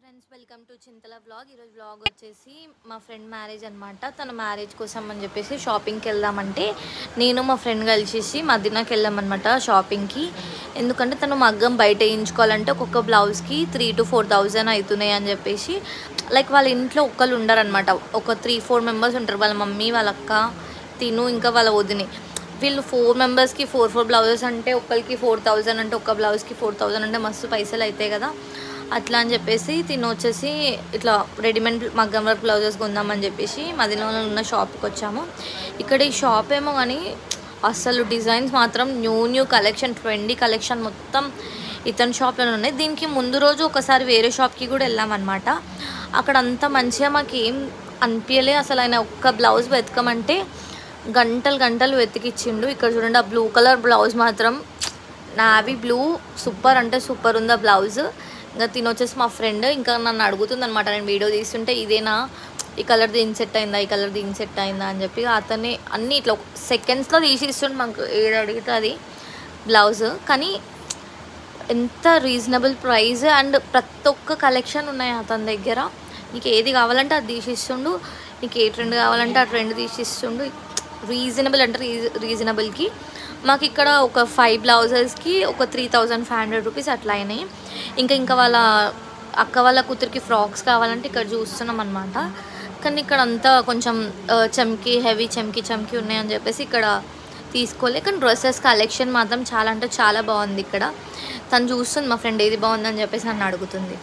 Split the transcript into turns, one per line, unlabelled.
Friends welcome to Chintala vlog. ఈరోజు vlog వచ్చేసి మా ఫ్రెండ్ మ్యారేజ్ అనమాట. తన మ్యారేజ్ కోసం అని చెప్పేసి షాపింగ్కి వెళ్దామంటే నేను మా ఫ్రెండ్ కలిసేసి మదీనాకి వెళ్ళామన్నమాట షాపింగ్కి. ఎందుకంటే తను మగ్గం బయట వేయించుకోవాలంటే ఒక్కొక్క బ్లౌజ్కి 3,000 to 4,000 అవుతున్నాయి అని చెప్పేసి. లైక్ వాళ్ళ ఇంట్లో ఒక్కళ్ళు ఉండరనమాట, ఒక 3-4 మెంబర్స్ ఉంటారు. వాళ్ళ మమ్మీ, వాళ్ళ అక్క, తిను, ఇంకా వాళ్ళ వదిని. వీళ్ళు 4 మెంబర్స్కి 4 బ్లౌజెస్ అంటే ఒక్కరికి 4,000 అంటే ఒక్క బ్లౌజ్కి 4,000 అంటే మస్తు పైసలు అవుతాయి కదా. అట్లా అని చెప్పేసి తిను వచ్చేసి ఇట్లా రెడీమేడ్ మగ్గం వర్క్ బ్లౌజెస్ కొందామని చెప్పేసి మదీనాలో ఉన్న షాప్కి వచ్చాము. ఇక్కడ ఈ షాప్ ఏమో కానీ అసలు డిజైన్స్ మాత్రం న్యూ కలెక్షన్, ట్రెండీ కలెక్షన్ మొత్తం ఇతని షాప్లోనే ఉన్నాయి. దీనికి ముందు రోజు ఒకసారి వేరే షాప్కి కూడా వెళ్ళామన్నమాట. అక్కడ అంత మంచిగా మాకు ఏం అనిపించలే అసలు. ఆయన ఒక్క బ్లౌజ్ వెతకమంటే గంటలు వెతికిచ్చిండు. ఇక్కడ చూడండి, ఆ బ్లూ కలర్ బ్లౌజ్ మాత్రం నావీ బ్లూ సూపర్ అంటే సూపర్ ఉంది ఆ బ్లౌజ్. ఇంకా తినొచ్చేసి మా ఫ్రెండ్ ఇంకా నన్ను అడుగుతుంది అనమాట, నేను వీడియో తీస్తుంటే ఇదేనా, ఈ కలర్ దీనికి సెట్ అయిందా, ఈ కలర్ దీనికి సెట్ అయిందా అని చెప్పి అతన్ని అన్నీ ఇట్లా సెకండ్స్లో తీసిస్తుండే మాకు ఏది అడిగితే అది బ్లౌజ్. కానీ ఎంత రీజనబుల్ ప్రైస్ అండ్ ప్రతి ఒక్క కలెక్షన్ ఉన్నాయి అతని దగ్గర. నీకు ఏది కావాలంటే అది తీసిస్తుండు, నీకు ఏ ట్రెండ్ కావాలంటే ఆ ట్రెండ్ తీసిస్తుండు. రీజనబుల్ అంటే రీజనబుల్కి మాకు ఇక్కడ ఒక 5 బ్లౌజెస్కి ఒక 3,500 రూపీస్ అట్లా అయినాయి. ఇంకా వాళ్ళ అక్క వాళ్ళ కూతురికి ఫ్రాక్స్ కావాలంటే ఇక్కడ చూస్తున్నాం అనమాట. కానీ ఇక్కడ అంతా కొంచెం హెవీ చమ్కీ ఉన్నాయని చెప్పేసి ఇక్కడ తీసుకోలే. కానీ డ్రెస్సెస్ కలెక్షన్ మాత్రం చాలా అంటే చాలా బాగుంది ఇక్కడ. తను చూస్తుంది మా ఫ్రెండ్ ఏది బాగుందని చెప్పేసి నన్ను అడుగుతుంది.